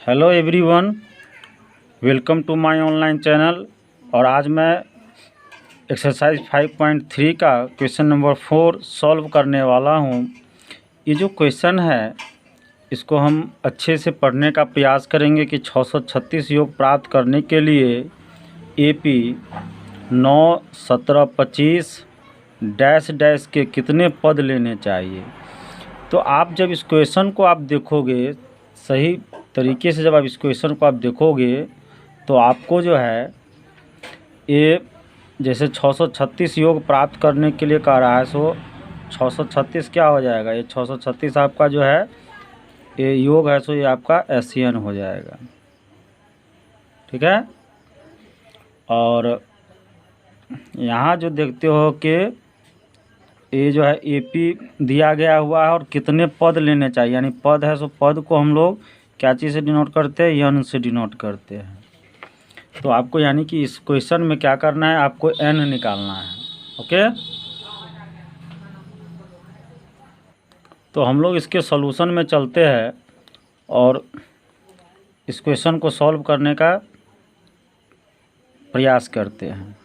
Hello everyone, welcome to my online channel. और आज मैं एक्सरसाइज 5.3 का क्वेश्चन नंबर 4 सॉल्व करने वाला हूं। ये जो क्वेश्चन है इसको हम अच्छे से पढ़ने का प्रयास करेंगे कि 636 योग प्राप्त करने के लिए AP 9, 17, 25 डैश डैश के कितने पद लेने चाहिए। तो आप जब इस क्वेश्चन को आप देखोगे, सही तरीके से जब आप इस क्वेश्चन को आप देखोगे तो आपको जो है ये जैसे 636 योग प्राप्त करने के लिए कह रहा है, सो 636 क्या हो जाएगा, ये 636 आपका जो है ये योग है, सो ये आपका एशियन हो जाएगा। ठीक है। और यहाँ जो देखते हो कि ये जो है AP दिया गया हुआ है और कितने पद लेने चाहिए, यानी पद है, सो पद को हम लोग क्या चीज़ से डिनोट करते हैं, n से डिनोट करते हैं। तो आपको यानी कि इस क्वेश्चन में क्या करना है, आपको n निकालना है। ओके, तो हम लोग इसके सॉल्यूशन में चलते हैं और इस क्वेश्चन को सॉल्व करने का प्रयास करते हैं।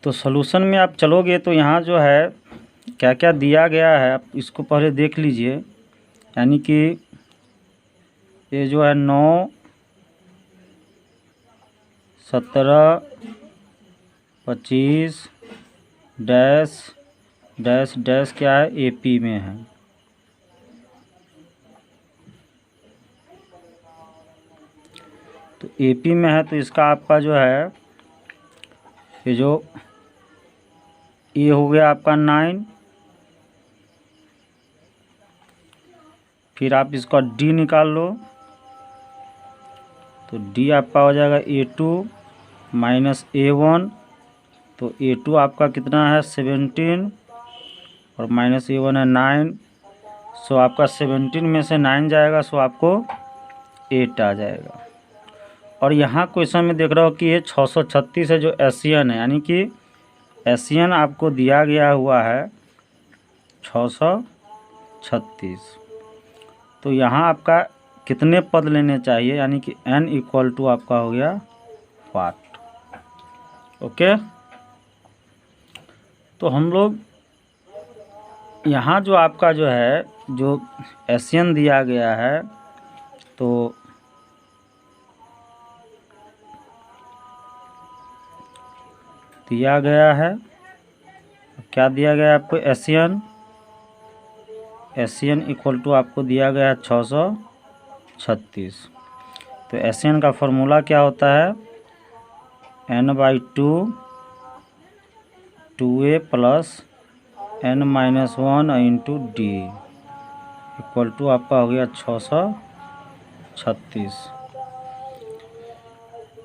तो सॉल्यूशन में आप चलोगे तो यहाँ जो है क्या क्या दिया गया है आप इसको पहले देख लीजिए। यानी कि ये जो है 9, 17, 25 डैश डैश डैश क्या है, AP में है। तो AP में है तो इसका आपका जो है ये जो ये हो गया आपका 9, फिर आप इसका D निकाल लो तो D आपका हो जाएगा A2 माइनस A1। तो A2 आपका कितना है 17 और माइनस A1 है 9। सो आपका 17 में से 9 जाएगा, सो आपको 8 आ जाएगा। और यहाँ क्वेश्चन में देख रहा हो कि ये 636 है जो एशियन है, यानी कि एशियन आपको दिया गया हुआ है 636। तो यहाँ आपका कितने पद लेने चाहिए, यानी कि n इक्वल टू आपका हो गया 5। ओके, तो हम लोग यहाँ जो आपका जो है जो एशियन दिया गया है, तो दिया गया है क्या दिया गया है आपको, एशियन इक्वल टू आपको दिया गया है 636। तो एशियन का फॉर्मूला क्या होता है, n/2 2a plus n-1 into D equal to आपका हो गया 636।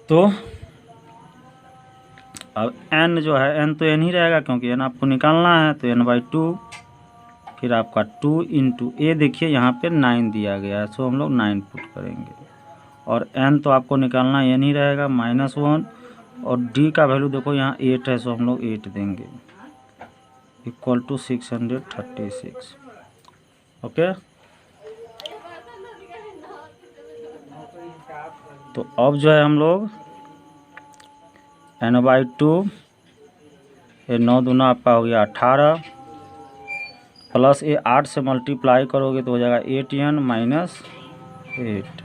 तो अब n जो है, n तो n ही रहेगा क्योंकि n आपको निकालना है, तो n/2 फिर आपका 2 इंटू a, देखिए यहाँ पे 9 दिया गया है, सो हम लोग 9 पुट करेंगे। और n तो आपको निकालना n ही रहेगा -1। और D का वैल्यू देखो यहाँ 8 है, सो हम लोग 8 देंगे इक्वल टू 636। ओके, तो अब जो है हम लोग n/2 ये 9 दूना आपका हो गया 18 प्लस ये 8 से मल्टीप्लाई करोगे तो हो जाएगा 8n माइनस 8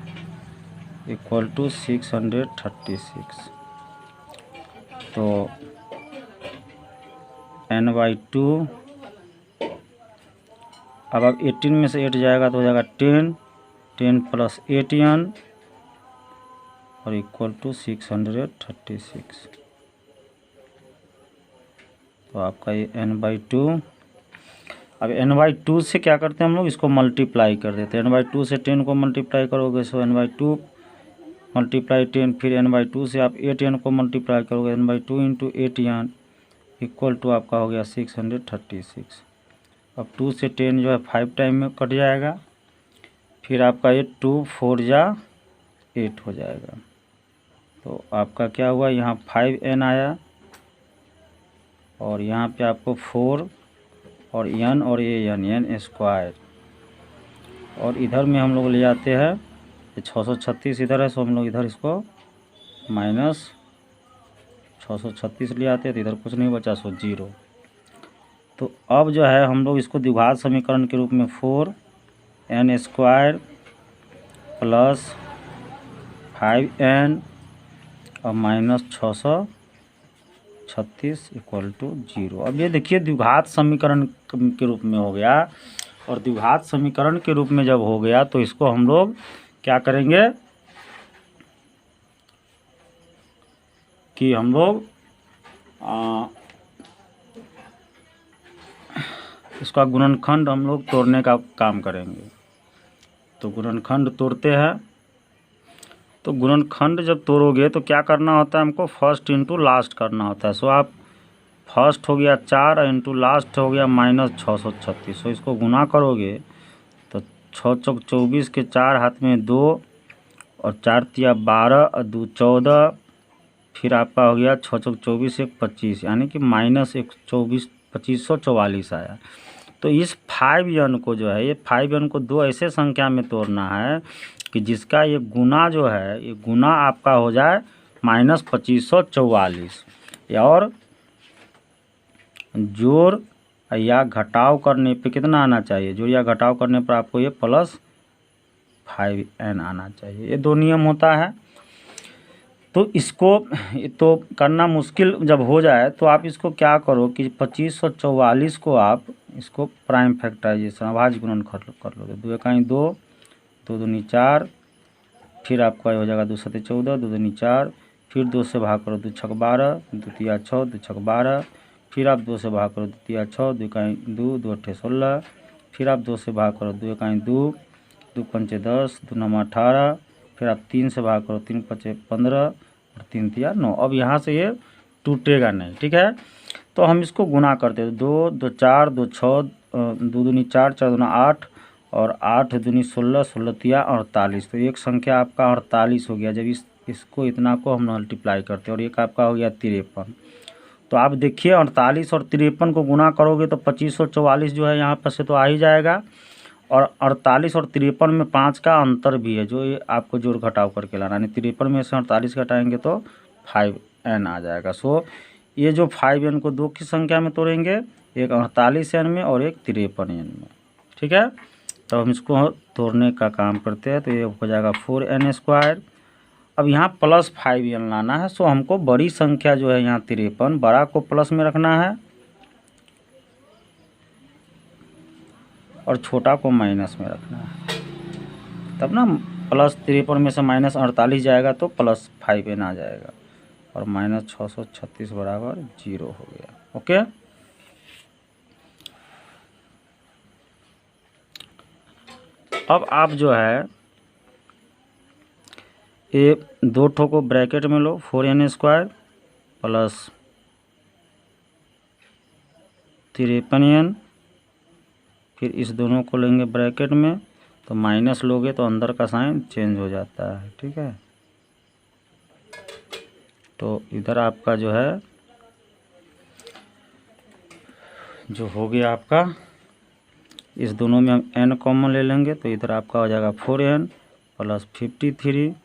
इक्वल टू 636। तो n/2 अब 18 में से 8 जाएगा तो हो जाएगा 10 प्लस 8n और इक्वल टू 636। तो आपका ये n/2। अब n/2 से क्या करते हैं हम लोग, इसको मल्टीप्लाई कर देते हैं। n/2 से 10 को मल्टीप्लाई करोगे, सो n/2 मल्टीप्लाई 10, फिर n/2 से आप 8n को मल्टीप्लाई करोगे, n/2 into 8n equal to आपका हो गया 636। अब 2 से 10 जो है 5 टाइम में कट जाएगा, फिर आपका ये 2 4 जा 8 हो जाएगा। तो आपका क्या हुआ, यहाँ 5n आया और यहाँ पे आपको 4 और n और ये n स्क्वायर, और इधर में हम लोग ले जाते हैं 636 इधर है, सो हम लोग इधर इसको माइनस 636 ले आते हैं, तो इधर कुछ नहीं बचा, सो 0। तो अब जो है हम लोग इसको द्विघात समीकरण के रूप में 4n स्क्वायर प्लस 5n और माइनस 636 इक्वल टू 0। अब ये देखिए द्विघात समीकरण के रूप में हो गया, और द्विघात समीकरण के रूप में जब हो गया तो इसको हम लोग क्या करेंगे कि हम लोग इसका गुणनखंड हम लोग तोड़ने का काम करेंगे। तो गुणनखंड तोड़ते हैं। तो गुणनखंड जब तोड़ोगे तो क्या करना होता है, हमको फर्स्ट इंटू लास्ट करना होता है। सो आप फर्स्ट हो गया 4 इंटू लास्ट हो गया माइनस 636। सो इसको गुना करोगे तो 6 चौक 24 के 4 हाथ में 2 और 4 तिया 12 और 2 14, फिर आपका हो गया 6 चौक 24 1 25, यानी कि माइनस 2544 आया। तो इस 5n को जो है, ये 5n को दो ऐसे संख्या में तोड़ना है कि जिसका ये गुना जो है, ये गुना आपका हो जाए माइनस 2544, और जोड़ या घटाव करने पे कितना आना चाहिए, जोड़ या घटाव करने पर आपको ये प्लस 5n आना चाहिए। ये दो नियम होता है। तो इसको तो करना मुश्किल जब हो जाए तो आप इसको क्या करो कि 2544 को आप इसको प्राइम फैक्टराइजेशन अभाज्य गुणन कर लो। तो 2 एकाई 2, 2 दूनी 4, फिर आपका हो जाएगा 2 सते 14, 2 दूनी 4, फिर 2 से भाग करो 2 छक 12, 2 तिया 6, 2 छक 12, फिर आप 2 से भाग करो 2 तिया 6, 2 एकाई 2, 2 अट्ठे 16, फिर आप 2 से भाग करो 2 एकाई 2, 2 पंचे 10, 2 नमा 18, फिर आप 3 से भाग करो 3 पंचे 15 और 3 तिया 9। अब यहाँ से ये टूटेगा नहीं, ठीक है। तो हम इसको गुना करते हैं, 2 2 4 2 6, 2 दूनी 4, 4 दूना 8 और 8 दूनी 16, 16 तिया 48। तो एक संख्या आपका 48 हो गया जब इसको इतना को हम मल्टीप्लाई करते हैं, और एक आपका हो गया 53। तो आप देखिए 48 और 53 को गुना करोगे तो 2544 जो है यहाँ पर से तो आ ही जाएगा, और 48 और 53 में 5 का अंतर भी है, जो ये आपको जोड़ घटाव करके लाना, यानी 53 में से 48 घटाएंगे तो 5n आ जाएगा। सो ये जो 5n को दो की संख्या में तोड़ेंगे, एक 48n में और एक 53n में, ठीक है। तो हम इसको तोड़ने का काम करते हैं। तो ये हो जाएगा 4n स्क्वायर। अब यहाँ प्लस 5n लाना है। सो हमको बड़ी संख्या जो है यहाँ 53, बड़ा को प्लस में रखना है और छोटा को माइनस में रखना है, तब ना प्लस 53 में से माइनस 48 जाएगा तो प्लस 5n आ जाएगा, और माइनस 636 बराबर 0 हो गया। ओके। अब आप जो है ये दो ठो को ब्रैकेट में लो, 4n स्क्वायर प्लस 53n, फिर इस दोनों को लेंगे ब्रैकेट में, तो माइनस लोगे तो अंदर का साइन चेंज हो जाता है, ठीक है। तो इधर आपका जो है जो हो गया आपका, इस दोनों में हम n कॉमन ले लेंगे, तो इधर आपका हो जाएगा 4n प्लस 53,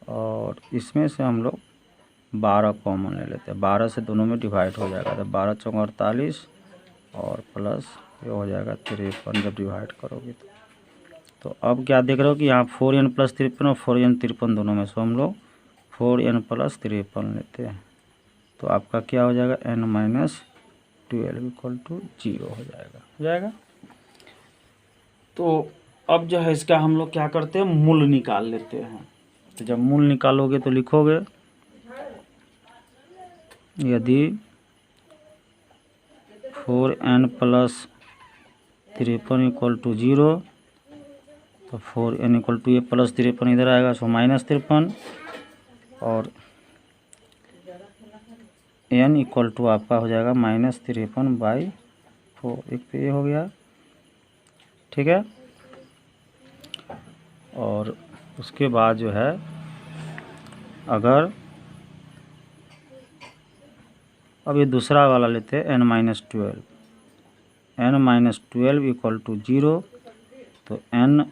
और इसमें से हम लोग 12 कॉमन ले लेते हैं, 12 से दोनों में डिवाइड हो जाएगा, तो 12 चौक 48 और प्लस ये हो जाएगा 53 जब डिवाइड करोगे तो अब क्या देख रहे हो कि यहाँ 4n प्लस 53 और 4n 53 दोनों में से हम लोग 4n प्लस 53 लेते हैं, तो आपका क्या हो जाएगा n माइनस 12 इक्वल टू 0 हो जाएगा। तो अब जो है इसका हम लोग क्या करते हैं, मूल निकाल लेते हैं। तो जब मूल निकालोगे तो लिखोगे यदि 4n प्लस 53 इक्वल टू 0, तो 4n इक्वल टू ये प्लस 53 इधर आएगा, सो माइनस 53, और n इक्वल टू आपका हो जाएगा माइनस 53/4। एक तो ये हो गया, ठीक है। और उसके बाद जो है अगर अब ये दूसरा वाला लेते हैं n-12, n-12 इक्वल टू 0, तो n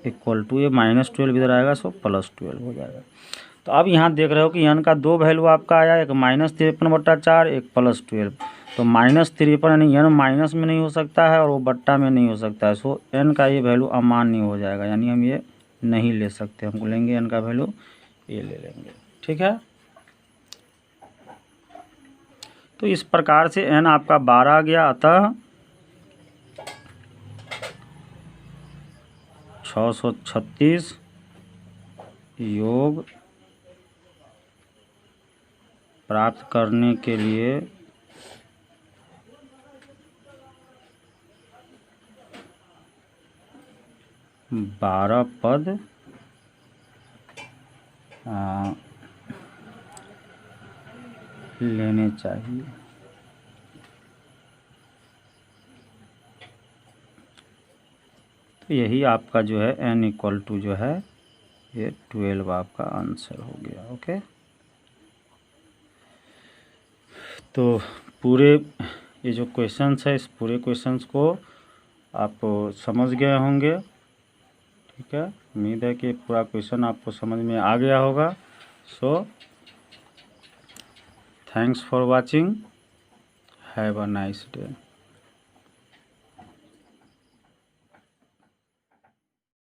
इक्वल टू ये -12 इधर आएगा, सो +12 हो जाएगा। तो अब यहाँ देख रहे हो कि n का दो वैल्यू आपका आया, एक -53/4, एक +12। तो -53 यानी n माइनस में नहीं हो सकता है और वो बट्टा में नहीं हो सकता है, सो n का ये वैल्यू अमान्य हो जाएगा, यानी हम ये नहीं ले सकते, हमको लेंगे n का वैल्यू ये ले लेंगे। ठीक है, तो इस प्रकार से n आपका 12 आ गया, अतः 636 योग प्राप्त करने के लिए बारह पद लेने चाहिए। तो यही आपका जो है n इक्वल टू जो है ये 12 आपका आंसर हो गया। ओके, तो पूरे ये जो क्वेश्चंस है, इस पूरे क्वेश्चंस को आप समझ गए होंगे। ठीक है, उम्मीद है कि पूरा क्वेश्चन आपको समझ में आ गया होगा। So thanks for watching, have a nice day.